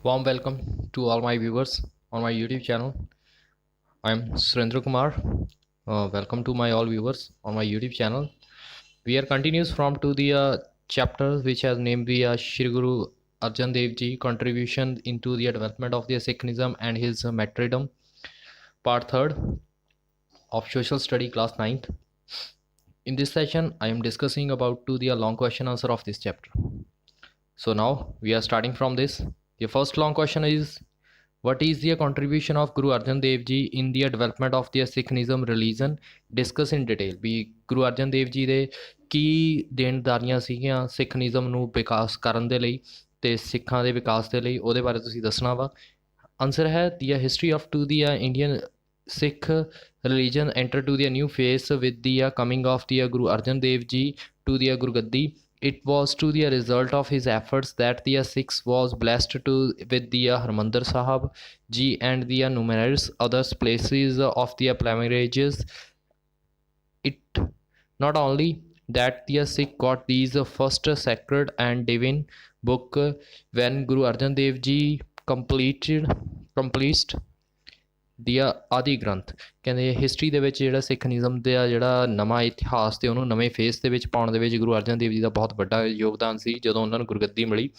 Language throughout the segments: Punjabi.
Warm welcome to all my viewers on my YouTube channel. I am Surendra Kumar. Welcome to my all viewers on my YouTube channel. We are continues from to the chapter which has named the Shri Guru Arjan Dev Ji contribution into the development of the Sikhism and his martyrdom, part 3rd of social study class 9th. In this session, I am discussing about to the long question answer of this chapter. So now we are starting from this. The first long question is, what is the contribution of Guru Arjan Dev Ji in the development of the Sikhism religion? Discuss in detail ਵੀ ਗੁਰੂ ਅਰਜਨ ਦੇਵ ਜੀ ਦੇ ਕੀ ਦੇਣਦਾਰੀਆਂ ਸੀਗੀਆਂ ਸਿੱਖਨਿਜ਼ਮ ਨੂੰ ਵਿਕਾਸ ਕਰਨ ਦੇ ਲਈ ਤੇ ਸਿੱਖਾਂ ਦੇ ਵਿਕਾਸ ਦੇ ਲਈ, ਉਹਦੇ ਬਾਰੇ ਤੁਸੀਂ ਦੱਸਣਾ ਵਾ। ਆਨਸਰ ਹੈ ਦੀ history of to the Indian Sikh religion entered to the new phase with the coming of the Guru Arjan Dev Ji to the Guru Gaddi. It was to the result of his efforts that the Sikhs was blessed to with the Harmandir Sahib Ji and the numerous other places of the pilgrimages. It not only that the Sikh got these first sacred and divine book when Guru Arjan Dev Ji completed ਦੀ ਆਦਿ ਗ੍ਰੰਥ, ਕਹਿੰਦੇ ਹਿਸਟਰੀ ਦੇ ਵਿੱਚ ਜਿਹੜਾ ਸਿੱਖਨਿਜ਼ਮ ਦਾ ਜਿਹੜਾ ਨਵਾਂ ਇਤਿਹਾਸ ਤੇ ਉਹਨੂੰ ਨਵੇਂ ਫੇਸ ਦੇ ਵਿੱਚ ਪਾਉਣ ਦੇ ਵਿੱਚ ਗੁਰੂ ਅਰਜਨ ਦੇਵ ਜੀ ਦਾ ਬਹੁਤ ਵੱਡਾ ਯੋਗਦਾਨ ਸੀ। ਜਦੋਂ ਉਹਨਾਂ ਨੂੰ ਗੁਰਗੱਦੀ ਮਿਲੀ,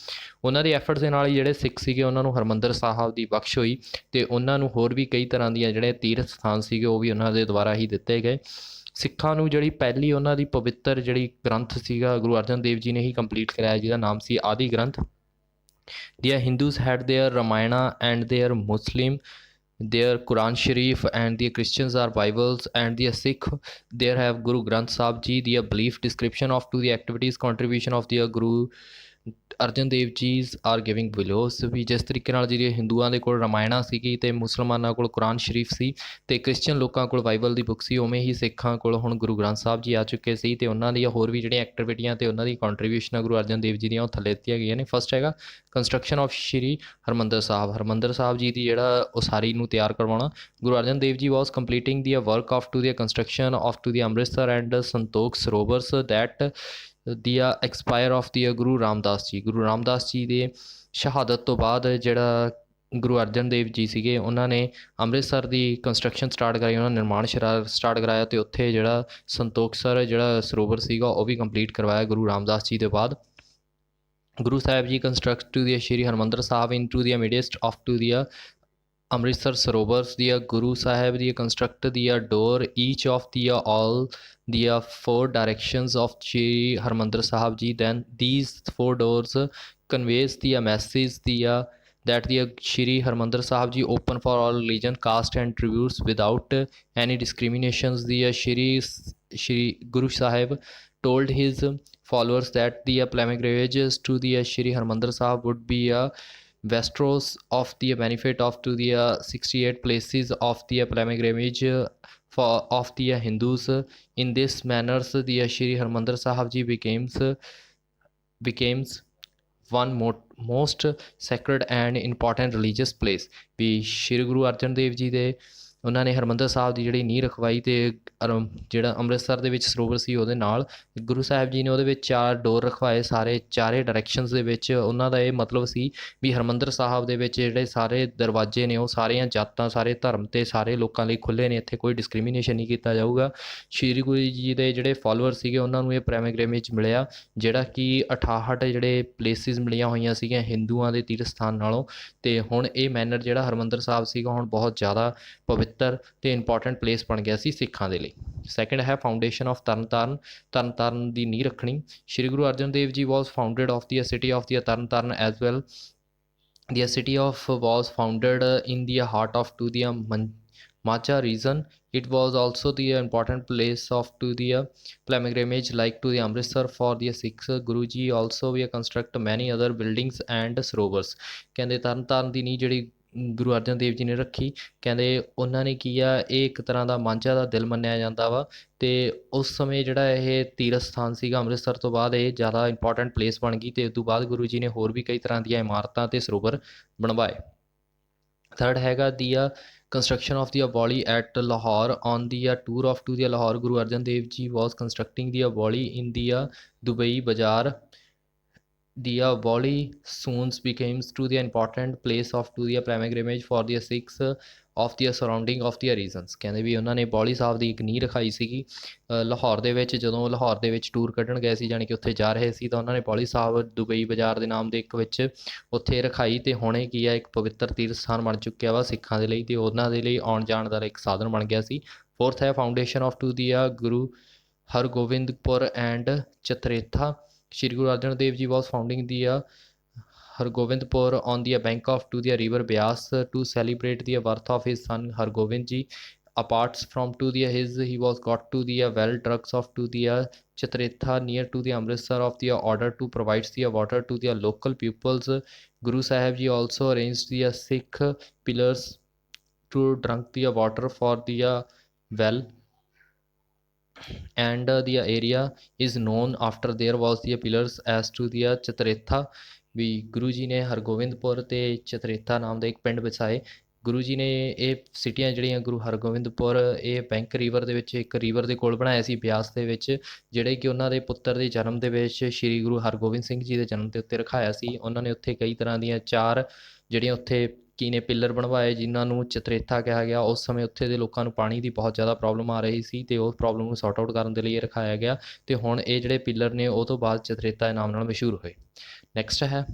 ਉਹਨਾਂ ਦੇ ਐਫਰਟਸ ਦੇ ਨਾਲ ਹੀ ਜਿਹੜੇ ਸਿੱਖ ਸੀਗੇ ਉਹਨਾਂ ਨੂੰ ਹਰਮੰਦਰ ਸਾਹਿਬ ਦੀ ਬਖਸ਼ ਹੋਈ ਤੇ ਉਹਨਾਂ ਨੂੰ ਹੋਰ ਵੀ ਕਈ ਤਰ੍ਹਾਂ ਦੀਆਂ ਜਿਹੜੇ ਤੀਰਥ ਸਥਾਨ ਸੀਗੇ ਉਹ ਵੀ ਉਹਨਾਂ ਦੇ ਦੁਆਰਾ ਹੀ ਦਿੱਤੇ ਗਏ। ਸਿੱਖਾਂ ਨੂੰ ਜਿਹੜੀ ਪਹਿਲੀ ਉਹਨਾਂ ਦੀ ਪਵਿੱਤਰ ਜਿਹੜੀ ਗ੍ਰੰਥ ਸੀਗਾ ਗੁਰੂ ਅਰਜਨ ਦੇਵ ਜੀ ਨੇ ਹੀ ਕੰਪਲੀਟ ਕਰਾਇਆ, ਜਿਹਦਾ ਨਾਮ ਸੀ ਆਦਿ ਗ੍ਰੰਥ। The Hindus had their Ramayana and their Muslim their Quran Sharif, and the Christians are Bibles, and the Sikh there have Guru Granth Sahib Ji. The brief description of to the activities contribution of the Guru Arjan Dev ਜੀਜ਼ ਆਰ ਗਿਵਿੰਗ ਬਿਲੋਸ, ਵੀ ਜਿਸ ਤਰੀਕੇ ਨਾਲ ਜਿਹੜੀ ਹਿੰਦੂਆਂ ਦੇ ਕੋਲ ਰਾਮਾਇਣਾ ਸੀਗੀ ਅਤੇ ਮੁਸਲਮਾਨਾਂ ਕੋਲ ਕੁਰਾਨ ਸ਼ਰੀਫ ਸੀ ਅਤੇ ਕ੍ਰਿਸਚਨ ਲੋਕਾਂ ਕੋਲ ਬਾਈਬਲ ਦੀ ਬੁੱਕ ਸੀ, ਉਵੇਂ ਹੀ ਸਿੱਖਾਂ ਕੋਲ ਹੁਣ ਗੁਰੂ ਗ੍ਰੰਥ ਸਾਹਿਬ ਜੀ ਆ ਚੁੱਕੇ ਸੀ ਅਤੇ ਉਹਨਾਂ ਦੀਆਂ ਹੋਰ ਵੀ ਜਿਹੜੀਆਂ ਐਕਟੀਵਿਟੀਆਂ ਅਤੇ ਉਹਨਾਂ ਦੀ ਕੰਟਰੀਬਿਊਸ਼ਨਾਂ ਗੁਰੂ ਅਰਜਨ ਦੇਵ ਜੀ ਦੀਆਂ ਉਹ ਥੱਲੇ ਦਿੱਤੀਆਂ ਗਈਆਂ ਨੇ। ਫਸਟ ਹੈਗਾ ਕੰਸਟਰਕਸ਼ਨ ਆਫ ਸ਼੍ਰੀ ਹਰਿਮੰਦਰ ਸਾਹਿਬ ਜੀ ਦੀ ਜਿਹੜਾ ਉਸਾਰੀ ਨੂੰ ਤਿਆਰ ਕਰਵਾਉਣਾ। ਗੁਰੂ Arjan Dev ji was completing the work of to the construction of to the Amritsar and Santokh sarovars that the expire of the Guru Ramdas ji. Guru Ramdas ਜੀ ਦੇ ਸ਼ਹਾਦਤ ਤੋਂ ਬਾਅਦ ਜਿਹੜਾ ਗੁਰੂ ਅਰਜਨ ਦੇਵ ਜੀ ਸੀਗੇ ਉਹਨਾਂ ਨੇ ਅੰਮ੍ਰਿਤਸਰ ਦੀ ਕੰਸਟਰਕਸ਼ਨ ਸਟਾਰਟ ਕਰਾਈ, ਉਹਨਾਂ ਨੇ ਨਿਰਮਾਣ ਸਟਾਰਟ ਕਰਾਇਆ ਅਤੇ ਉੱਥੇ ਜਿਹੜਾ ਸੰਤੋਖਸਰ ਜਿਹੜਾ ਸਰੋਵਰ ਸੀਗਾ ਉਹ ਵੀ ਕੰਪਲੀਟ ਕਰਵਾਇਆ ਗੁਰੂ ਰਾਮਦਾਸ ਜੀ ਦੇ ਬਾਅਦ। Guru Sahib ji construct to the Shri Harmandir Sahib in to the midst of to the Amritsar sarovars the Guru Sahib the construct the door each of the all the four directions of Shri Harmandir Sahib Ji. Then these four doors conveys the message that the Shri Harmandir Sahib Ji open for all religion, caste and tributes without any discriminations. The Shri Guru Sahib told his followers that the pilgrimages to the Shri Harmandir Sahib would be a Westeros of the benefit of to the 68 places of the pilgrimage of the Hindus. In this manner the Shri Harmandir Sahib Ji becomes one most sacred and important religious place। ਵੀ ਸ਼੍ਰੀ ਗੁਰੂ ਅਰਜਨ ਦੇਵ ਜੀ ਦੇ ਉਹਨਾਂ ਨੇ ਹਰਿਮੰਦਰ ਸਾਹਿਬ ਦੀ ਜਿਹੜੀ ਨੀਂਹ ਰਖਵਾਈ ਅਤੇ ਜਿਹੜਾ ਅੰਮ੍ਰਿਤਸਰ ਦੇ ਵਿੱਚ ਸਰੋਵਰ ਸੀ ਉਹਦੇ ਨਾਲ ਗੁਰੂ ਸਾਹਿਬ ਜੀ ਨੇ ਉਹਦੇ ਵਿੱਚ 4 ਡੋਰ ਰਖਵਾਏ ਚਾਰੇ ਡਾਇਰੈਕਸ਼ਨਸ ਦੇ ਵਿੱਚ। ਉਹਨਾਂ ਦਾ ਇਹ ਮਤਲਬ ਸੀ ਵੀ ਹਰਿਮੰਦਰ ਸਾਹਿਬ ਦੇ ਵਿੱਚ ਜਿਹੜੇ ਸਾਰੇ ਦਰਵਾਜ਼ੇ ਨੇ ਉਹ ਸਾਰੀਆਂ ਜਾਤਾਂ, ਸਾਰੇ ਧਰਮ ਅਤੇ ਸਾਰੇ ਲੋਕਾਂ ਲਈ ਖੁੱਲ੍ਹੇ ਨੇ, ਇੱਥੇ ਕੋਈ ਡਿਸਕ੍ਰਿਮੀਨੇਸ਼ਨ ਨਹੀਂ ਕੀਤਾ ਜਾਊਗਾ। ਸ਼੍ਰੀ ਗੁਰੂ ਜੀ ਦੇ ਜਿਹੜੇ ਫੋਲੋਅਰ ਸੀਗੇ ਉਹਨਾਂ ਨੂੰ ਇਹ ਪਿਲਗ੍ਰਿਮੇਜ ਮਿਲਿਆ, ਜਿਹੜਾ ਕਿ 68 ਜਿਹੜੇ ਪਲੇਸਿਸ ਮਿਲੀਆਂ ਹੋਈਆਂ ਸੀਗੀਆਂ ਹਿੰਦੂਆਂ ਦੇ ਤੀਰਥ ਸਥਾਨ ਨਾਲੋਂ। ਅਤੇ ਹੁਣ ਇਹ ਮੈਨਰ ਜਿਹੜਾ ਹਰਿਮੰਦਰ ਸਾਹਿਬ ਸੀਗਾ ਹੁਣ ਬਹੁਤ ਜ਼ਿਆਦਾ ਪਵਿੱਤਰ ਅਤੇ ਇੰਪੋਰਟੈਂਟ ਪਲੇਸ ਬਣ ਗਿਆ ਸੀ ਸਿੱਖਾਂ ਦੇ ਲਈ। ਸੈਕਿੰਡ ਹੈ ਫਾਊਂਡੇਸ਼ਨ ਆਫ ਤਰਨਤਾਰਨ ਦੀ ਨੀਂਹ ਰੱਖਣੀ। ਸ਼੍ਰੀ Guru Arjan Dev ji was founded of the city of the Tarn Taran as well. The city of was founded in the heart of to the Macha region. It was also the important place of to the pilgrimage like to the Amritsar for the Sikhs. Guru Ji also we construct many other buildings and ਸਰੋਵਰਸ। ਕਹਿੰਦੇ ਤਰਨਤਾਰਨ ਦੀ ਨੀਂਹ ਜਿਹੜੀ ਗੁਰੂ ਅਰਜਨ ਦੇਵ ਜੀ ਨੇ ਰੱਖੀ, ਕਹਿੰਦੇ ਉਹਨਾਂ ਨੇ ਕੀ ਆ ਇਹ ਇੱਕ ਤਰ੍ਹਾਂ ਦਾ ਮਾਝਾ ਦਾ ਦਿਲ ਮੰਨਿਆ ਜਾਂਦਾ ਵਾ ਅਤੇ ਉਸ ਸਮੇਂ ਜਿਹੜਾ ਇਹ ਤੀਰਥ ਸਥਾਨ ਸੀਗਾ ਅੰਮ੍ਰਿਤਸਰ ਤੋਂ ਬਾਅਦ ਇਹ ਜ਼ਿਆਦਾ ਇੰਪੋਰਟੈਂਟ ਪਲੇਸ ਬਣ ਗਈ ਅਤੇ ਉਸ ਤੋਂ ਬਾਅਦ ਗੁਰੂ ਜੀ ਨੇ ਹੋਰ ਵੀ ਕਈ ਤਰ੍ਹਾਂ ਦੀਆਂ ਇਮਾਰਤਾਂ ਅਤੇ ਸਰੋਵਰ ਬਣਵਾਏ। ਥਰਡ ਹੈਗਾ ਦੀ construction of the Bauli at Lahore. On the tour of to the Lahore, Guru Arjan Dev Ji was constructing the Bauli in the Dubai Bazaar the Bali soon becomes to the important place of to the pilgrimage for the Sikhs of the surrounding of the regions। ਕਹਿੰਦੇ ਵੀ ਉਹਨਾਂ ਨੇ ਬੌਲੀ ਸਾਹਿਬ ਦੀ ਇੱਕ ਨੀਂਹ ਰਖਾਈ ਸੀਗੀ ਲਾਹੌਰ ਦੇ ਵਿੱਚ। ਜਦੋਂ ਲਾਹੌਰ ਦੇ ਵਿੱਚ ਟੂਰ ਕੱਢਣ ਗਏ ਸੀ, ਜਾਣੀ ਕਿ ਉੱਥੇ ਜਾ ਰਹੇ ਸੀ, ਤਾਂ ਉਹਨਾਂ ਨੇ ਬੌਲੀ ਸਾਹਿਬ ਦੁਬਈ ਬਾਜ਼ਾਰ ਦੇ ਨਾਮ ਦੇ ਇੱਕ ਵਿੱਚ ਉੱਥੇ ਰਖਾਈ। ਅਤੇ ਹੁਣੇ ਕੀ ਆ, ਇੱਕ ਪਵਿੱਤਰ ਤੀਰਥ ਸਥਾਨ ਬਣ ਚੁੱਕਿਆ ਵਾ ਸਿੱਖਾਂ ਦੇ ਲਈ, ਅਤੇ ਉਹਨਾਂ ਦੇ ਲਈ ਆਉਣ ਜਾਣ ਦਾ ਇੱਕ ਸਾਧਨ ਬਣ ਗਿਆ ਸੀ। ਫੋਰਥ ਹੈ foundation of to the Guru Hargobindpur and Chheharta. Shri Guru Arjan Dev Ji was founding the Hargobindpur on the bank of to the river Beas to celebrate the birth of his son Hargobind Ji. Apart from to the he was got to the well drugs of to the Chatretha near to the Amritsar of the order to provide the water to the local pupils. Guru Sahib Ji also arranged the Sikh pillars to drink the water for the well, and the area is known after there was the pillars as to the ਚਤਰੇਥਾ। ਵੀ ਗੁਰੂ ਜੀ ਨੇ ਹਰਗੋਬਿੰਦਪੁਰ ਅਤੇ ਚਤਰੇਥਾ ਨਾਮ ਦਾ ਇੱਕ ਪਿੰਡ ਵਸਾਏ। ਗੁਰੂ ਜੀ ਨੇ ਇਹ ਸਿਟੀਆਂ ਜਿਹੜੀਆਂ ਗੁਰੂ ਹਰਗੋਬਿੰਦਪੁਰ ਇਹ ਬੈਂਕ ਰੀਵਰ ਦੇ ਵਿੱਚ ਇੱਕ ਰੀਵਰ ਦੇ ਕੋਲ ਬਣਾਇਆ ਸੀ ਬਿਆਸ ਦੇ ਵਿੱਚ, ਜਿਹੜੇ ਕਿ ਉਹਨਾਂ ਦੇ ਪੁੱਤਰ ਦੇ ਜਨਮ ਦੇ ਵਿੱਚ ਸ਼੍ਰੀ ਗੁਰੂ ਹਰਗੋਬਿੰਦ ਸਿੰਘ ਜੀ ਦੇ ਜਨਮ ਦੇ ਉੱਤੇ ਰਖਾਇਆ ਸੀ। ਉਹਨਾਂ ਨੇ ਉੱਥੇ ਕਈ ਤਰ੍ਹਾਂ ਦੀਆਂ 4 ਜਿਹੜੀਆਂ ਉੱਥੇ ਕੀ ਨੇ ਪਿੱਲਰ ਬਣਵਾਏ, ਜਿਨ੍ਹਾਂ ਨੂੰ ਚਤਰੇਥਾ ਕਿਹਾ ਗਿਆ। ਉਸ ਸਮੇਂ ਉੱਥੇ ਦੇ ਲੋਕਾਂ ਨੂੰ ਪਾਣੀ ਦੀ ਬਹੁਤ ਜ਼ਿਆਦਾ ਪ੍ਰੋਬਲਮ ਆ ਰਹੀ ਸੀ, ਅਤੇ ਉਸ ਪ੍ਰੋਬਲਮ ਨੂੰ ਸੌਟ ਆਊਟ ਕਰਨ ਦੇ ਲਈ ਇਹ ਰਖਾਇਆ ਗਿਆ। ਅਤੇ ਹੁਣ ਇਹ ਜਿਹੜੇ ਪਿੱਲਰ ਨੇ ਉਹ ਤੋਂ ਬਾਅਦ ਚਤਰੇਥਾ ਦੇ ਨਾਮ ਨਾਲ ਮਸ਼ਹੂਰ ਹੋਏ। ਨੈਕਸਟ ਹੈ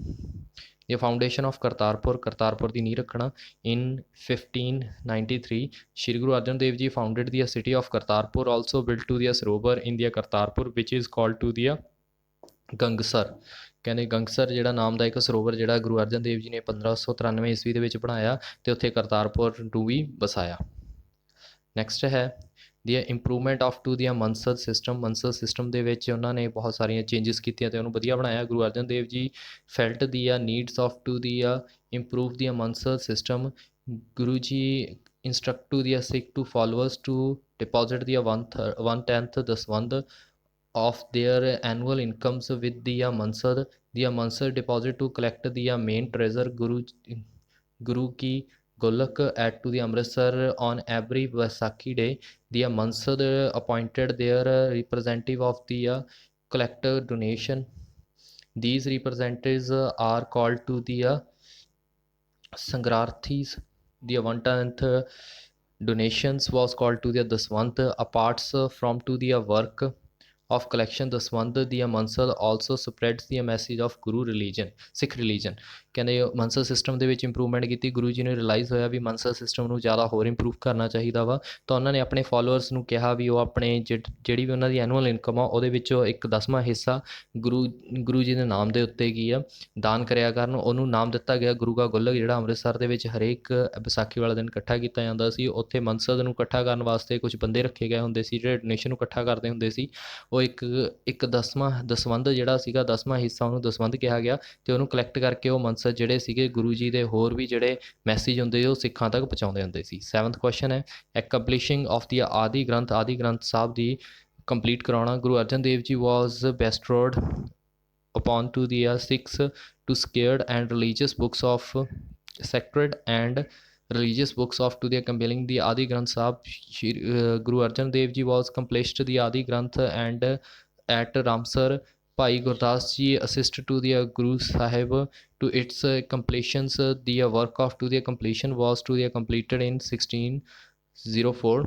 ਇਹ ਫਾਊਂਡੇਸ਼ਨ ਆਫ ਕਰਤਾਰਪੁਰ। ਕਰਤਾਰਪੁਰ ਦੀ ਨੀਂਹ ਰੱਖਣਾ। In 1593 Shri Guru Arjan Dev ji founded the city of Kartarpur, also built to the sarovar in the Kartarpur which is called to the Gangsar. ਕਹਿੰਦੇ ਗੰਗਸਰ ਜਿਹੜਾ ਨਾਮ ਦਾ ਇੱਕ ਸਰੋਵਰ ਜਿਹੜਾ ਗੁਰੂ ਅਰਜਨ ਦੇਵ ਜੀ ਨੇ 1593 ਈਸਵੀ ਦੇ ਵਿੱਚ ਬਣਾਇਆ, ਅਤੇ ਉੱਥੇ ਕਰਤਾਰਪੁਰ ਨੂੰ ਵੀ ਵਸਾਇਆ। ਨੈਕਸਟ ਹੈ ਦੀ improvement of to the ਮਨਸਦ system. ਮਨਸਦ system ਦੇ ਵਿੱਚ ਉਹਨਾਂ ਨੇ ਬਹੁਤ ਸਾਰੀਆਂ ਚੇਂਜਸ ਕੀਤੀਆਂ ਅਤੇ ਉਹਨੂੰ ਵਧੀਆ ਬਣਾਇਆ। ਗੁਰੂ ਅਰਜਨ ਦੇਵ ਜੀ felt the needs of to the improve the ਮਨਸਦ system. Guru ji ਇੰਸਟਰਕਟ to the Sikh to followers to deposit ਦੀ 1/10 ਦਸਵੰਧ of their annual incomes with the mansard, the mansard deposit to collect the main treasure Guru ki Golak at to the Amritsar on every Vaisakhi day. The mansard appointed their representative of the collector donation. These representatives are called to the Sangrarthis. The 1/10 donations was called to the Daswant. Apart from to the work of collection ਦਸਵੰਧ ਦੀ ਮਨਸਦ also ਸਪਰੈਡਸ the message of Guru religion, Sikh religion. ਕਹਿੰਦੇ ਮਨਸਦ ਸਿਸਟਮ ਦੇ ਵਿੱਚ ਇੰਪਰੂਵਮੈਂਟ ਕੀਤੀ। ਗੁਰੂ ਜੀ ਨੂੰ ਰਿਅਲਾਈਜ਼ ਹੋਇਆ ਵੀ ਮਨਸਦ ਸਿਸਟਮ ਨੂੰ ਜ਼ਿਆਦਾ ਹੋਰ ਇੰਪਰੂਵ ਕਰਨਾ ਚਾਹੀਦਾ ਵਾ, ਤਾਂ ਉਹਨਾਂ ਨੇ ਆਪਣੇ ਫੋਲੋਅਰਸ ਨੂੰ ਕਿਹਾ ਵੀ ਉਹ ਆਪਣੇ ਜਿਹੜੀ ਵੀ ਉਹਨਾਂ ਦੀ ਐਨੂਅਲ ਇਨਕਮ ਆ ਉਹਦੇ ਵਿੱਚੋਂ 1/10ਵਾਂ ਹਿੱਸਾ ਗੁਰੂ ਜੀ ਦੇ ਨਾਮ ਦੇ ਉੱਤੇ ਕੀ ਆ ਦਾਨ ਕਰਿਆ ਕਰਨ। ਉਹਨੂੰ ਨਾਮ ਦਿੱਤਾ ਗਿਆ ਗੁਰੂ ਕਾ ਗੁਲਕ, ਜਿਹੜਾ ਅੰਮ੍ਰਿਤਸਰ ਦੇ ਵਿੱਚ ਹਰੇਕ ਵਿਸਾਖੀ ਵਾਲੇ ਦਿਨ ਇਕੱਠਾ ਕੀਤਾ ਜਾਂਦਾ ਸੀ। ਉੱਥੇ ਮਨਸਦ ਨੂੰ ਇਕੱਠਾ ਕਰਨ ਵਾਸਤੇ ਕੁਝ ਬੰਦੇ ਰੱਖੇ ਗਏ ਹੁੰਦੇ ਸੀ ਜਿਹੜੇ ਡੋਨੇਸ਼ਨ ਨੂੰ ਇਕੱਠਾ ਕਰਦੇ ਹੁੰਦੇ ਸੀ। ਉਹ ਇੱਕ ਦਸਵੰਧ ਜਿਹੜਾ ਸੀਗਾ 10ਵਾਂ ਹਿੱਸਾ ਉਹਨੂੰ ਦਸਵੰਧ ਕਿਹਾ ਗਿਆ, ਅਤੇ ਉਹਨੂੰ ਕਲੈਕਟ ਕਰਕੇ ਉਹ ਮਨਸਦ ਜਿਹੜੇ ਸੀਗੇ ਗੁਰੂ ਜੀ ਦੇ ਹੋਰ ਵੀ ਜਿਹੜੇ ਮੈਸੇਜ ਹੁੰਦੇ ਉਹ ਸਿੱਖਾਂ ਤੱਕ ਪਹੁੰਚਾਉਂਦੇ ਹੁੰਦੇ ਸੀ। 7th ਕੁਐਸਚਨ ਹੈ ਐਕੰਪਲਿਸ਼ਿੰਗ ਆਫ ਦੀ ਆਦਿ ਗ੍ਰੰਥ। ਆਦਿ ਗ੍ਰੰਥ ਸਾਹਿਬ ਦੀ ਕੰਪਲੀਟ ਕਰਾਉਣਾ। ਗੁਰੂ ਅਰਜਨ ਦੇਵ ਜੀ ਵਾਜ਼ bestowed upon to the Sikhs to sacred and religious books of sacred and religious books of to the compiling the Adi Granth Sahib. Guru Arjan Dev Ji was completed the Adi Granth and at Ramsar Bhai Gurdas Ji assist to the Guru Sahib to its completions. The work of to the completion was to the completed in 1604.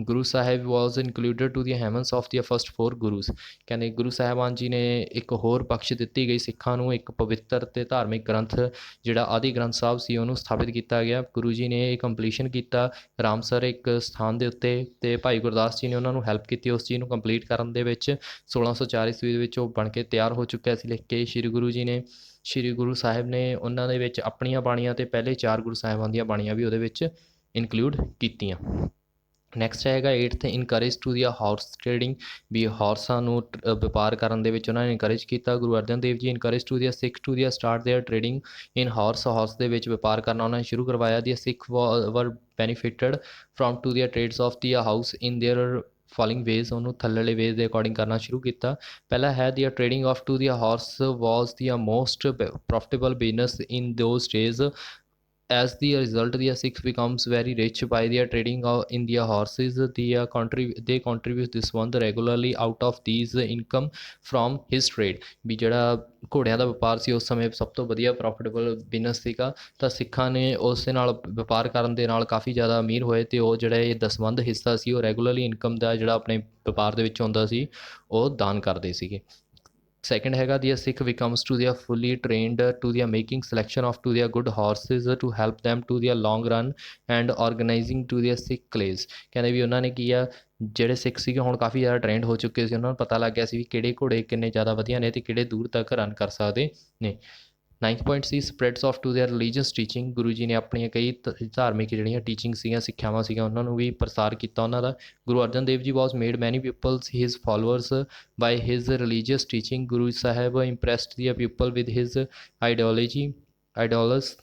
Guru Sahib was included to the ਹੈਵਨਸ of the first 4 gurus. ਕਹਿੰਦੇ ਗੁਰੂ ਸਾਹਿਬਾਨ ਜੀ ਨੇ ਇੱਕ ਹੋਰ ਬਖਸ਼ ਦਿੱਤੀ ਗਈ ਸਿੱਖਾਂ ਨੂੰ ਇੱਕ ਪਵਿੱਤਰ ਅਤੇ ਧਾਰਮਿਕ ਗ੍ਰੰਥ ਜਿਹੜਾ ਆਦਿ ਗ੍ਰੰਥ ਸਾਹਿਬ ਸੀ ਉਹਨੂੰ ਸਥਾਪਿਤ ਕੀਤਾ ਗਿਆ। ਗੁਰੂ ਜੀ ਨੇ ਇਹ ਕੰਪਲੀਸ਼ਨ ਕੀਤਾ ਰਾਮਸਰ ਇੱਕ ਸਥਾਨ ਦੇ ਉੱਤੇ, ਅਤੇ ਭਾਈ ਗੁਰਦਾਸ ਜੀ ਨੇ ਉਹਨਾਂ ਨੂੰ ਹੈਲਪ ਕੀਤੀ ਉਸ ਚੀਜ਼ ਨੂੰ ਕੰਪਲੀਟ ਕਰਨ ਦੇ ਵਿੱਚ। 1604 ਈਸਵੀ ਦੇ ਵਿੱਚ ਉਹ ਬਣ ਕੇ ਤਿਆਰ ਹੋ ਚੁੱਕਿਆ ਸੀ ਲਿਖ ਕੇ। ਸ਼੍ਰੀ ਗੁਰੂ ਸਾਹਿਬ ਨੇ ਉਹਨਾਂ ਦੇ ਵਿੱਚ ਆਪਣੀਆਂ ਬਾਣੀਆਂ ਅਤੇ ਪਹਿਲੇ 4 ਗੁਰੂ ਸਾਹਿਬਾਨ ਦੀਆਂ ਬਾਣੀਆਂ ਵੀ ਉਹਦੇ ਵਿੱਚ ਇਨਕਲੂਡ ਕੀਤੀਆਂ। ਨੈਕਸਟ ਹੈਗਾ 8th encourage to the horse trading. ਵੀ ਹਾਰਸਾਂ ਨੂੰ ਵਪਾਰ ਕਰਨ ਦੇ ਵਿੱਚ ਉਹਨਾਂ ਨੇ ਇਨਕਰੇਜ ਕੀਤਾ। ਗੁਰੂ ਅਰਜਨ ਦੇਵ ਜੀ encourage to the Sikh to the start there trading in horse ਦੇ ਵਿੱਚ ਵਪਾਰ ਕਰਨਾ ਉਹਨਾਂ ਨੇ ਸ਼ੁਰੂ ਕਰਵਾਇਆ। ਦੀ ਸਿੱਖ ਵਰ ਬੈਨੀਫਿਟਡ from to the trades of the house in there falling ways. ਉਹਨੂੰ ਥੱਲੜੇ ਵੇਜ਼ ਦੇ ਅਕੋਰਡਿੰਗ ਕਰਨਾ ਸ਼ੁਰੂ ਕੀਤਾ। ਪਹਿਲਾ ਹੈ ਦੀ trading of to the horse was the most profitable business in those days. as the result the Sikhs becomes very rich by their trading in their horses. They contribute this one regularly out of these income from his trade। ਵੀ ਜਿਹੜਾ ਘੋੜਿਆਂ ਦਾ ਵਪਾਰ ਸੀ ਉਸ ਸਮੇਂ ਸਭ ਤੋਂ ਵਧੀਆ ਪ੍ਰੋਫਿਟੇਬਲ ਬਿਜ਼ਨਸ ਸੀਗਾ, ਤਾਂ ਸਿੱਖਾਂ ਨੇ ਉਸ ਦੇ ਨਾਲ ਵਪਾਰ ਕਰਨ ਦੇ ਨਾਲ ਕਾਫੀ ਜ਼ਿਆਦਾ ਅਮੀਰ ਹੋਏ ਅਤੇ ਉਹ ਜਿਹੜਾ ਇਹ ਦਸਵੰਧ ਹਿੱਸਾ ਸੀ ਉਹ ਰੈਗੂਲਰਲੀ ਇਨਕਮ ਦਾ ਜਿਹੜਾ ਆਪਣੇ ਵਪਾਰ ਦੇ ਵਿੱਚ ਆਉਂਦਾ ਸੀ ਉਹ ਦਾਨ ਕਰਦੇ ਸੀਗੇ। Second ਹੈਗਾ the Sikh becomes to their fully trained to their making selection of to their good horses to help them to their long run and organizing to their Sikh clays। ਕਹਿੰਦੇ ਵੀ ਉਹਨਾਂ ਨੇ ਕੀ ਆ, ਜਿਹੜੇ ਸਿੱਖ ਸੀਗੇ ਹੁਣ ਕਾਫੀ ਜ਼ਿਆਦਾ ਟ੍ਰੇਨਡ ਹੋ ਚੁੱਕੇ ਸੀ, ਉਹਨਾਂ ਨੂੰ ਪਤਾ ਲੱਗ ਗਿਆ ਸੀ ਵੀ ਕਿਹੜੇ ਘੋੜੇ ਕਿੰਨੇ ਜ਼ਿਆਦਾ ਵਧੀਆ ਨੇ ਅਤੇ ਕਿਹੜੇ ਦੂਰ ਤੱਕ ਰਨ ਕਰ ਸਕਦੇ ਨੇ। 9th ਪੁਆਇੰਟ ਸੀ spreads of to their religious teaching. Guru ji ਨੇ ਆਪਣੀਆਂ ਕਈ ਧਾਰਮਿਕ ਜਿਹੜੀਆਂ ਟੀਚਿੰਗ ਸੀਗੀਆਂ, ਸਿੱਖਿਆਵਾਂ ਸੀਗੀਆਂ, ਉਹਨਾਂ ਨੂੰ ਵੀ ਪ੍ਰਸਾਰ ਕੀਤਾ ਉਹਨਾਂ ਦਾ। ਗੁਰੂ Arjan Dev ji was made many peoples his followers by his religious teaching. Guru Sahib impressed ਦੀਆਂ people with his ideals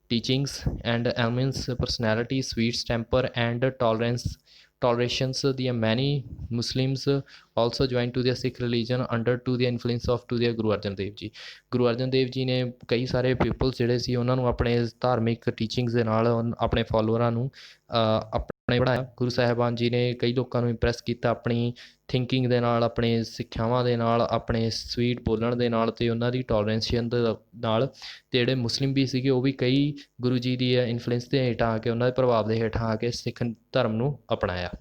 teachings and immense personality, sweet temper and tolerations। The many Muslims also joined to the Sikh religion under to the influence of to the ਗੁਰੂ ਅਰਜਨ ਦੇਵ ਜੀ। ਗੁਰੂ ਅਰਜਨ ਦੇਵ ਜੀ ਨੇ ਕਈ ਸਾਰੇ ਪੀਪਲਸ ਜਿਹੜੇ ਸੀ ਉਹਨਾਂ ਨੂੰ ਆਪਣੇ ਧਾਰਮਿਕ ਟੀਚਿੰਗਸ ਦੇ ਨਾਲ ਆਪਣੇ ਫਾਲੋਅਰਾਂ ਨੂੰ ਆਪਣੇ ਪੜ੍ਹਾਇਆ। ਗੁਰੂ ਸਾਹਿਬਾਨ ਜੀ ਨੇ ਕਈ ਲੋਕਾਂ ਨੂੰ ਇੰਪ੍ਰੈਸ ਕੀਤਾ ਆਪਣੀ ਥਿੰਕਿੰਗ ਦੇ ਨਾਲ, ਆਪਣੇ ਸਿੱਖਿਆਵਾਂ ਦੇ ਨਾਲ, ਆਪਣੇ ਸਵੀਟ ਬੋਲਣ ਦੇ ਨਾਲ ਅਤੇ ਉਹਨਾਂ ਦੀ ਟੋਲਰੈਂਸ਼ਨ ਦੇ ਨਾਲ। ਅਤੇ ਜਿਹੜੇ ਮੁਸਲਿਮ ਵੀ ਸੀਗੇ ਉਹ ਵੀ ਕਈ ਗੁਰੂ ਜੀ ਦੀ ਇਨਫਲੂਐਂਸ ਦੇ ਹੇਠਾਂ ਆ ਕੇ, ਉਹਨਾਂ ਦੇ ਪ੍ਰਭਾਵ ਦੇ ਹੇਠਾਂ ਆ ਕੇ ਸਿੱਖ ਧਰਮ ਨੂੰ ਅਪਣਾਇਆ।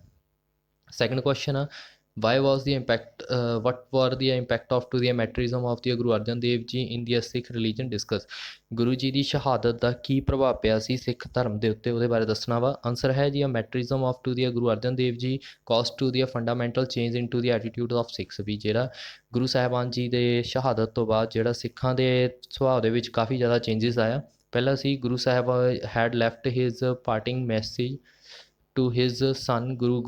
ਸੈਕੰਡ ਕੁਐਸਚਨ ਆ ਵਾਈ ਵਾਸ ਦੀ ਇੰਪੈਕਟ ਵਟ ਵਰ ਦੀ impact of to the martyrdom of the ਗੁਰੂ ਅਰਜਨ ਦੇਵ ਜੀ ਇਨ ਦੀ ਸਿੱਖ ਰਿਲੀਜਨ ਡਿਸਕਸ। ਗੁਰੂ ਜੀ ਦੀ ਸ਼ਹਾਦਤ ਦਾ ਕੀ ਪ੍ਰਭਾਵ ਪਿਆ ਸੀ ਸਿੱਖ ਧਰਮ ਦੇ ਉੱਤੇ, ਉਹਦੇ ਬਾਰੇ ਦੱਸਣਾ ਵਾ। ਆਨਸਰ ਹੈ ਜੀ ਮੈਟਰਿਜ਼ਮ ਆਫ ਟੂ ਦੀ ਗੁਰੂ ਅਰਜਨ ਦੇਵ ਜੀ ਕਾਜ਼ to the fundamental change in to the attitude of Sikhs. ਵੀ ਜਿਹੜਾ ਗੁਰੂ ਸਾਹਿਬਾਨ ਜੀ ਦੇ ਸ਼ਹਾਦਤ ਤੋਂ ਬਾਅਦ ਜਿਹੜਾ ਸਿੱਖਾਂ ਦੇ ਸੁਭਾਅ ਦੇ ਵਿੱਚ ਕਾਫੀ ਜ਼ਿਆਦਾ ਚੇਂਜਿਸ ਆਇਆ। ਪਹਿਲਾਂ ਸੀ Guru Sahib had left his parting message to his son Guru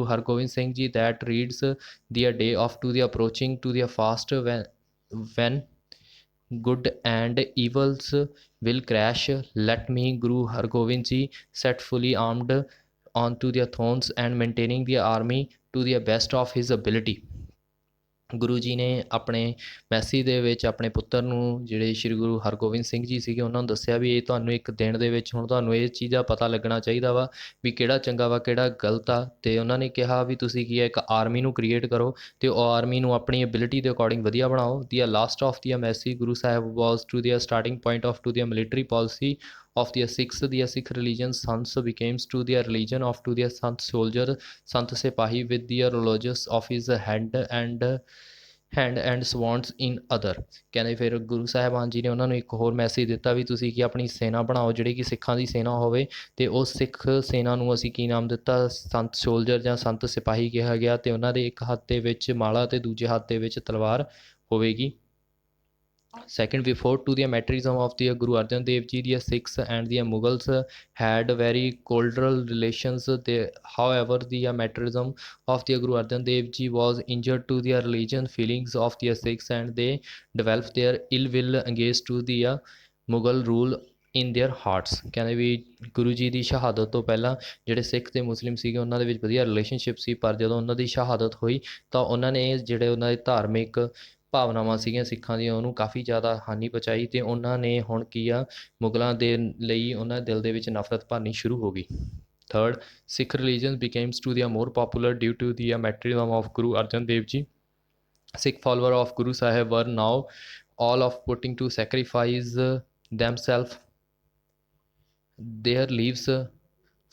Hargobind Singh Ji that reads the day of to the approaching to the fast when good and evils will crash. Let me Guru Hargobind Ji set fully armed on to their thrones and maintaining the army to the best of his ability। ਗੁਰੂ ਜੀ ਨੇ ਆਪਣੇ ਮੈਸੇਜ ਦੇ ਵਿੱਚ ਆਪਣੇ ਪੁੱਤਰ ਨੂੰ, ਜਿਹੜੇ ਸ਼੍ਰੀ ਗੁਰੂ ਹਰਗੋਬਿੰਦ ਸਿੰਘ ਜੀ ਸੀਗੇ, ਉਹਨਾਂ ਨੂੰ ਦੱਸਿਆ ਵੀ ਇਹ ਤੁਹਾਨੂੰ ਇੱਕ ਦਿਨ ਦੇ ਵਿੱਚ ਹੁਣ ਤੁਹਾਨੂੰ ਇਹ ਚੀਜ਼ ਦਾ ਪਤਾ ਲੱਗਣਾ ਚਾਹੀਦਾ ਵਾ ਵੀ ਕਿਹੜਾ ਚੰਗਾ ਵਾ ਕਿਹੜਾ ਗਲਤ ਆ। ਅਤੇ ਉਹਨਾਂ ਨੇ ਕਿਹਾ ਵੀ ਤੁਸੀਂ ਕੀ ਹੈ ਇੱਕ ਆਰਮੀ ਨੂੰ ਕ੍ਰੀਏਟ ਕਰੋ ਅਤੇ ਉਹ ਆਰਮੀ ਨੂੰ ਆਪਣੀ ਐਬਿਲਿਟੀ ਦੇ ਅਕੋਰਡਿੰਗ ਵਧੀਆ ਬਣਾਓ। ਦੀ last of the message Guru Sahib was to the starting point of to the military policy of the Sikhs। The Sikh religion sons becomes to the religion of to the Sant soldier, Sant Sipahi with the religious of his hand and swans in other। ਕਹਿੰਦੇ ਫਿਰ ਗੁਰੂ ਸਾਹਿਬਾਨ ਜੀ ਨੇ ਉਹਨਾਂ ਨੂੰ ਇੱਕ ਹੋਰ ਮੈਸੇਜ ਦਿੱਤਾ ਵੀ ਤੁਸੀਂ ਕੀ ਆਪਣੀ ਸੈਨਾ ਬਣਾਓ ਜਿਹੜੀ ਕਿ ਸਿੱਖਾਂ ਦੀ ਸੈਨਾ ਹੋਵੇ। ਅਤੇ ਉਸ ਸਿੱਖ ਸੈਨਾ ਨੂੰ ਅਸੀਂ ਕੀ ਨਾਮ ਦਿੱਤਾ, ਸੰਤ ਸੋਲਜਰ ਜਾਂ ਸੰਤ ਸਿਪਾਹੀ ਕਿਹਾ ਗਿਆ। ਅਤੇ ਉਹਨਾਂ ਦੇ ਇੱਕ ਹੱਥ ਦੇ ਵਿੱਚ ਮਾਲਾ ਅਤੇ ਦੂਜੇ ਹੱਥ ਦੇ ਵਿੱਚ ਤਲਵਾਰ ਹੋਵੇਗੀ। Second, before to the martyrdom of the Guru Arjan Dev Ji, the Sikhs and the Mughals had very cordial relations। However, the martyrdom of the Guru Arjan Dev Ji was injured to the religion feelings of the Sikhs and they developed their ill will against to the Mughal rule in their hearts। ਕਹਿੰਦੇ ਵੀ ਗੁਰੂ ਜੀ ਦੀ ਸ਼ਹਾਦਤ ਤੋਂ ਪਹਿਲਾਂ ਜਿਹੜੇ ਸਿੱਖ ਅਤੇ ਮੁਸਲਿਮ ਸੀਗੇ ਉਹਨਾਂ ਦੇ ਵਿੱਚ ਵਧੀਆ ਰਿਲੇਸ਼ਨਸ਼ਿਪ ਸੀ, ਪਰ ਜਦੋਂ ਉਹਨਾਂ ਦੀ ਸ਼ਹਾਦਤ ਹੋਈ ਤਾਂ ਉਹਨਾਂ ਨੇ ਜਿਹੜੇ ਉਹਨਾਂ ਦੇ ਧਾਰਮਿਕ ਭਾਵਨਾਵਾਂ ਸੀਗੀਆਂ ਸਿੱਖਾਂ ਦੀਆਂ ਉਹਨੂੰ ਕਾਫੀ ਜ਼ਿਆਦਾ ਹਾਨੀ ਪਹੁੰਚਾਈ ਅਤੇ ਉਹਨਾਂ ਨੇ ਹੁਣ ਕੀ ਆ ਮੁਗਲਾਂ ਦੇ ਲਈ ਉਹਨਾਂ ਦੇ ਦਿਲ ਦੇ ਵਿੱਚ ਨਫ਼ਰਤ ਭਰਨੀ ਸ਼ੁਰੂ ਹੋ ਗਈ। Third, Sikh religion ਬਿਕੇਮਸ to the more popular due to the martyrdom of ਗੁਰੂ ਅਰਜਨ ਦੇਵ ਜੀ। ਸਿੱਖ ਫਾਲੋਅਰ ਆਫ ਗੁਰੂ ਸਾਹਿਬ ਵਰ ਨਾਓ all of putting to sacrifice themselves their lives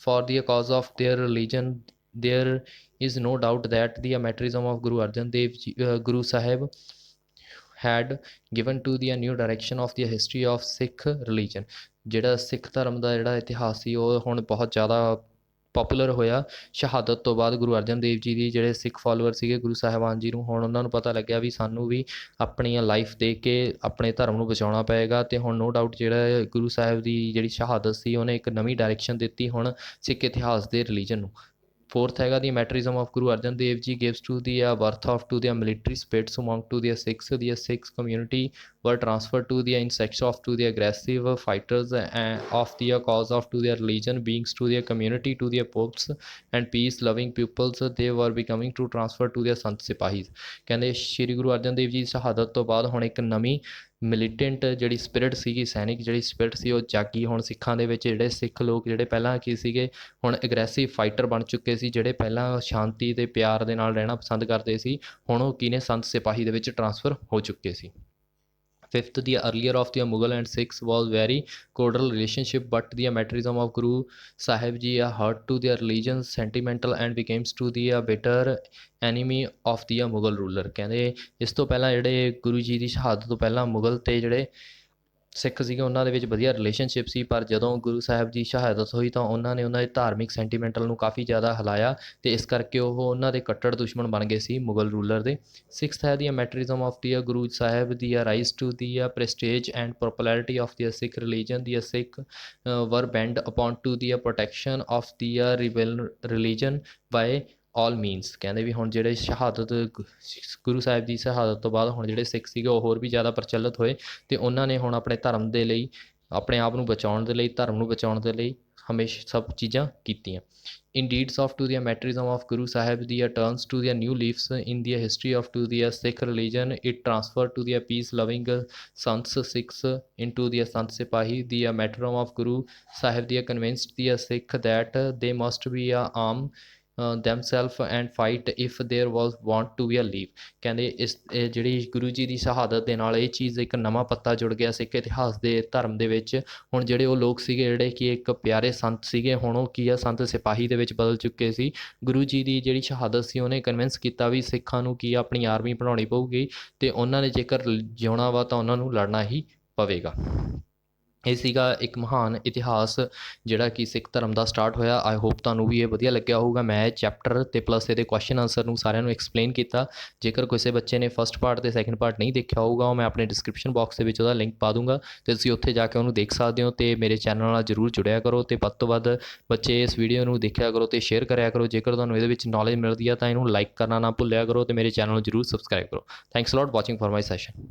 for the cause of their religion। There is no doubt that the martyrdom of Guru Arjan Dev Ji, Guru Sahib had given to the new direction of the history of Sikh religion। ਜਿਹੜਾ ਸਿੱਖ ਧਰਮ ਦਾ ਜਿਹੜਾ ਇਤਿਹਾਸ ਸੀ ਉਹ ਹੁਣ ਬਹੁਤ ਜ਼ਿਆਦਾ ਪੋਪੂਲਰ ਹੋਇਆ। ਸ਼ਹਾਦਤ ਤੋਂ ਬਾਅਦ ਗੁਰੂ ਅਰਜਨ ਦੇਵ ਜੀ ਦੀ ਜਿਹੜੇ ਸਿੱਖ ਫਾਲੋਅਰ ਸੀਗੇ ਗੁਰੂ ਸਾਹਿਬਾਨ ਜੀ ਨੂੰ, ਹੁਣ ਉਹਨਾਂ ਨੂੰ ਪਤਾ ਲੱਗਿਆ ਵੀ ਸਾਨੂੰ ਵੀ ਆਪਣੀਆਂ ਲਾਈਫ ਦੇ ਕੇ ਆਪਣੇ ਧਰਮ ਨੂੰ ਬਚਾਉਣਾ ਪਏਗਾ। ਅਤੇ ਹੁਣ ਨੋ ਡਾਊਟ ਜਿਹੜਾ ਗੁਰੂ ਸਾਹਿਬ ਦੀ ਜਿਹੜੀ ਸ਼ਹਾਦਤ ਸੀ ਉਹਨੇ ਇੱਕ ਨਵੀਂ ਡਾਇਰੈਕਸ਼ਨ ਦਿੱਤੀ ਹੁਣ ਸਿੱਖ ਇਤਿਹਾਸ ਦੇ ਰਿਲੀਜਨ ਨੂੰ। Fourth ਹੈਗਾ ਦੀ ਮੈਟਰਿਜ਼ਮ ਆਫ ਗੁਰੂ ਅਰਜਨ ਦੇਵ ਜੀ gives to the birth of to the military spirits among to the Sikhs। The Sikh community were transferred to the in sex of to the aggressive fighters of the cause of to their religion beings to the community to the popes and peace loving pupils। They were becoming to transfer to the Sant Sipahis। ਕਹਿੰਦੇ ਸ਼੍ਰੀ ਗੁਰੂ ਅਰਜਨ ਦੇਵ ਜੀ ਦੀ ਸ਼ਹਾਦਤ ਤੋਂ ਬਾਅਦ ਹੁਣ ਇੱਕ ਨਵੀਂ ਮਿਲੀਟੈਂਟ ਜਿਹੜੀ ਸਪਿਰਿਟ ਸੀਗੀ, ਸੈਨਿਕ ਜਿਹੜੀ ਸਪਿਰਿਟ ਸੀ ਉਹ ਜਾਗੀ ਹੁਣ ਸਿੱਖਾਂ ਦੇ ਵਿੱਚ। ਜਿਹੜੇ ਸਿੱਖ ਲੋਕ ਜਿਹੜੇ ਪਹਿਲਾਂ ਕੀ ਸੀਗੇ, ਹੁਣ ਐਗਰੈਸਿਵ ਫਾਈਟਰ ਬਣ ਚੁੱਕੇ ਸੀ। ਜਿਹੜੇ ਪਹਿਲਾਂ ਸ਼ਾਂਤੀ ਤੇ ਪਿਆਰ ਦੇ ਨਾਲ ਰਹਿਣਾ ਪਸੰਦ ਕਰਦੇ ਸੀ, ਹੁਣ ਉਹ ਕੀ ਨੇ, ਸੰਤ ਸਿਪਾਹੀ ਦੇ ਵਿੱਚ ਟਰਾਂਸਫਰ ਹੋ ਚੁੱਕੇ ਸੀ। Fifth, the earlier of the Mughal and Sikhs was very cordial relationship, but the materialism of Guru Sahib Ji hurt to their religion sentimental and became to the bitter enemy of the Mughal ruler। ਕਹਿੰਦੇ ਇਸ ਤੋਂ ਪਹਿਲਾਂ ਜਿਹੜੇ ਗੁਰੂ ਜੀ ਦੀ ਸ਼ਹਾਦਤ ਤੋਂ ਪਹਿਲਾਂ ਮੁਗਲ ਤੇ ਜਿਹੜੇ ਸਿੱਖ ਸੀਗੇ ਉਹਨਾਂ ਦੇ ਵਿੱਚ ਵਧੀਆ ਰਿਲੇਸ਼ਨਸ਼ਿਪ ਸੀ, ਪਰ ਜਦੋਂ ਗੁਰੂ ਸਾਹਿਬ ਦੀ ਸ਼ਹਾਦਤ ਹੋਈ ਤਾਂ ਉਹਨਾਂ ਨੇ ਉਹਨਾਂ ਦੇ ਧਾਰਮਿਕ ਸੈਂਟੀਮੈਂਟਲ ਨੂੰ ਕਾਫੀ ਜ਼ਿਆਦਾ ਹਿਲਾਇਆ ਅਤੇ ਇਸ ਕਰਕੇ ਉਹ ਉਹਨਾਂ ਦੇ ਕੱਟੜ ਦੁਸ਼ਮਣ ਬਣ ਗਏ ਸੀ ਮੁਗਲ ਰੂਲਰ ਦੇ। ਸਿਕਸਥ ਹੈ the martyrdom of the Guru Sahib the rise to the prestige and popularity of the Sikh religion. The Sikh were bent upon to the protection of the religion by all means. ਕਹਿੰਦੇ ਵੀ ਹੁਣ ਜਿਹੜੇ ਸ਼ਹਾਦਤ ਗੁਰੂ ਸਾਹਿਬ ਦੀ ਸ਼ਹਾਦਤ ਤੋਂ ਬਾਅਦ ਹੁਣ ਜਿਹੜੇ ਸਿੱਖ ਸੀਗੇ ਉਹ ਹੋਰ ਵੀ ਜ਼ਿਆਦਾ ਪ੍ਰਚਲਿਤ ਹੋਏ ਅਤੇ ਉਹਨਾਂ ਨੇ ਹੁਣ ਆਪਣੇ ਧਰਮ ਦੇ ਲਈ, ਆਪਣੇ ਆਪ ਨੂੰ ਬਚਾਉਣ ਦੇ ਲਈ, ਧਰਮ ਨੂੰ ਬਚਾਉਣ ਦੇ ਲਈ ਹਮੇਸ਼ਾ ਸਭ ਚੀਜ਼ਾਂ ਕੀਤੀਆਂ। In deeds of to the martyrdom of Guru Sahib, the turns to the new leaves in the history of to the Sikh religion. It transferred to the peace-loving Sants Sikhs into the Sant Sipahi. The martyrdom of Guru Sahib the convinced the Sikh that they must be arm themselves and fight if there was want to be a leave। ਕਹਿੰਦੇ ਇਸ ਜਿਹੜੀ ਗੁਰੂ ਜੀ ਦੀ ਸ਼ਹਾਦਤ ਦੇ ਨਾਲ ਇਹ ਚੀਜ਼ ਇੱਕ ਨਵਾਂ ਪੱਤਾ ਜੁੜ ਗਿਆ ਸਿੱਖ ਇਤਿਹਾਸ ਦੇ ਧਰਮ ਦੇ ਵਿੱਚ। ਹੁਣ ਜਿਹੜੇ ਉਹ ਲੋਕ ਸੀਗੇ ਜਿਹੜੇ ਕਿ ਇੱਕ ਪਿਆਰੇ ਸੰਤ ਸੀਗੇ, ਹੁਣ ਉਹ ਕੀ ਆ, ਸੰਤ ਸਿਪਾਹੀ ਦੇ ਵਿੱਚ ਬਦਲ ਚੁੱਕੇ ਸੀ। ਗੁਰੂ ਜੀ ਦੀ ਜਿਹੜੀ ਸ਼ਹਾਦਤ ਸੀ ਉਹਨੇ ਕਨਵਿੰਸ ਕੀਤਾ ਵੀ ਸਿੱਖਾਂ ਨੂੰ ਕੀ ਆਪਣੀ ਆਰਮੀ ਬਣਾਉਣੀ ਪਊਗੀ ਅਤੇ ਉਹਨਾਂ ਨੇ ਜੇਕਰ ਜਿਉਣਾ ਵਾ ਤਾਂ ਉਹਨਾਂ ਨੂੰ ਲੜਨਾ ਹੀ ਪਵੇਗਾ। ਇਹ ਸੀਗਾ ਇੱਕ ਮਹਾਨ ਇਤਿਹਾਸ ਜਿਹੜਾ ਕਿ ਸਿੱਖ ਧਰਮ ਦਾ ਸਟਾਰਟ ਹੋਇਆ। ਆਈ ਹੋਪ ਤੁਹਾਨੂੰ ਵੀ ਇਹ ਵਧੀਆ ਲੱਗਿਆ ਹੋਊਗਾ। ਮੈਂ ਚੈਪਟਰ ਅਤੇ ਪਲੱਸ ਇਹਦੇ ਕੁਐਸਚਨ ਆਨਸਰ ਨੂੰ ਸਾਰਿਆਂ ਨੂੰ ਐਕਸਪਲੇਨ ਕੀਤਾ। ਜੇਕਰ ਕਿਸੇ ਬੱਚੇ ਨੇ ਫਸਟ ਪਾਰਟ ਅਤੇ ਸੈਕਿੰਡ ਪਾਰਟ ਨਹੀਂ ਦੇਖਿਆ ਹੋਊਗਾ, ਉਹ ਮੈਂ ਆਪਣੇ ਡਿਸਕ੍ਰਿਪਸ਼ਨ ਬਾਕਸ ਦੇ ਵਿੱਚ ਉਹਦਾ ਲਿੰਕ ਪਾ ਦੂੰਗਾ ਅਤੇ ਤੁਸੀਂ ਉੱਥੇ ਜਾ ਕੇ ਉਹਨੂੰ ਦੇਖ ਸਕਦੇ ਹੋ। ਅਤੇ ਮੇਰੇ ਚੈਨਲ ਨਾਲ ਜ਼ਰੂਰ ਜੁੜਿਆ ਕਰੋ ਅਤੇ ਵੱਧ ਤੋਂ ਵੱਧ ਬੱਚੇ ਇਸ ਵੀਡੀਓ ਨੂੰ ਦੇਖਿਆ ਕਰੋ ਅਤੇ ਸ਼ੇਅਰ ਕਰਿਆ ਕਰੋ। ਜੇਕਰ ਤੁਹਾਨੂੰ ਇਹਦੇ ਵਿੱਚ ਨੌਲੇਜ ਮਿਲਦੀ ਆ ਤਾਂ ਇਹਨੂੰ ਲਾਈਕ ਕਰਨਾ ਨਾ ਭੁੱਲਿਆ ਕਰੋ ਅਤੇ ਮੇਰੇ ਚੈਨਲ ਨੂੰ ਜ਼ਰੂਰ ਸਬਸਕ੍ਰਾਈਬ ਕਰੋ। Thanks a lot watching for my session.